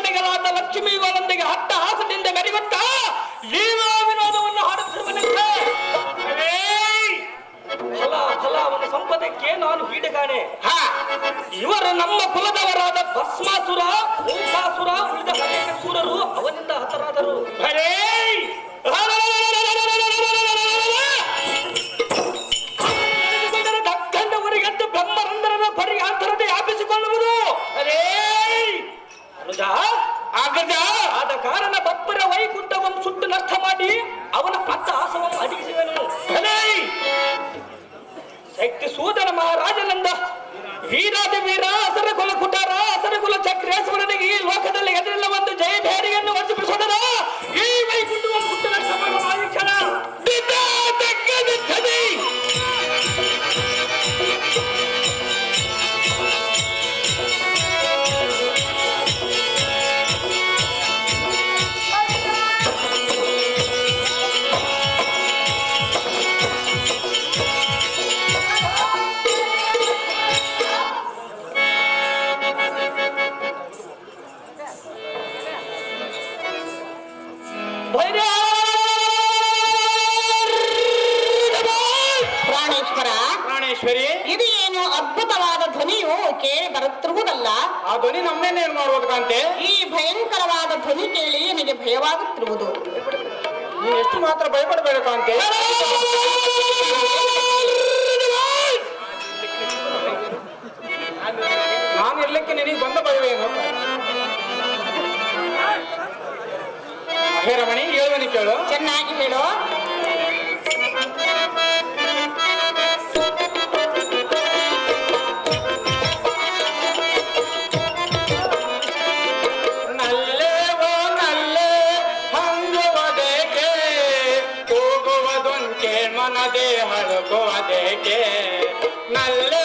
ಮಣಿಗಳಾದ ಲಕ್ಷ್ಮೀಗಳೊಂದಿಗೆ ಹಟ್ಟ ಹಾಸದಿಂದ ಮೆರೆಯುತ್ತ ಲೀಲಾ ವಿನೋದವನ್ನು ಹಾಡುತ್ತಿರುವನಂತೆ. ಫಲ ಫಲ ಅವನ ಸಂಪದಕ್ಕೆ ನಾನು ಹೀಡಗಾಣೆ. ಇವರು ನಮ್ಮ ಕುಲದವರಾದ ಭಸ್ಮಾಸುರ, ಭೂತಾಸುರ, ಉಳಿದ ಅನೇಕ ಸೂರರು ಅವನಿಂದ ಹತರಾದರು. ದಕ್ಕಂಡವರಿಗಂತೂ ಬ್ರಹ್ಮರಂಧ್ರದ ಪರ್ಯಾಂತರತೆ ವ್ಯಾಪಿಸಿಕೊಳ್ಳುವುದು. ಆದ ಕಾರಣ ಬಪ್ಪರ ವೈಕುಂಠವನ್ನು ಸುಟ್ಟು ನಷ್ಟ ಮಾಡಿ ಅವನ ಅಟ್ಟಹಾಸವನ್ನು ಅಡಗಿಸುವನು. ಶಕ್ತಿ ಸೂದನ ಮಹಾರಾಜನಂದ ವೀರಾದ ವೀರ ಅಸರ ಕುಲ ಕುಟಾರ ಅಸರ ಕುಲ ಚಕ್ರೇಶ್ವರನಿಗೆ ಈ ಲೋಕದಲ್ಲಿ ಎದುರಿಲ್ಲ ಒಂದು ಜಯ ಭೇರಿಯನ್ನು ವಶಪಡಿಸೋದರ ಈ ವೈಕುಂಠವನ್ನು ಸುಟ್ಟು ನಷ್ಟ ಮಾಡುವ ಕ್ಷಣ ಇದು ಏನು ಅದ್ಭುತವಾದ ಧ್ವನಿಯು ಕೇಳಿ ಬರುತ್ತಿರುವುದಲ್ಲ. ಆ ಧ್ವನಿ ನಮ್ಮೇನೇನು ಮಾಡುವುದು ಕಾಂತೆ? ಈ ಭಯಂಕರವಾದ ಧ್ವನಿ ಕೇಳಿ ನನಗೆ ಭಯವಾಗುತ್ತಿರುವುದು. ನೀನು ಎಷ್ಟು ಮಾತ್ರ ಭಯಪಡಬೇಡ ಕಾಂತೆ. ನಾನು ಇರ್ಲಿಕ್ಕೆ ನಿನಗೆ ಬಂದ ಭಯವೇನು? ರಮಣಿ ಹೇಳುವನಿ ಕೇಳು. ಚೆನ್ನಾಗಿ ಹೇಳು. ಮನದೇ ಹಳಕೋದೇಕೆ ನಲ್ಲೇ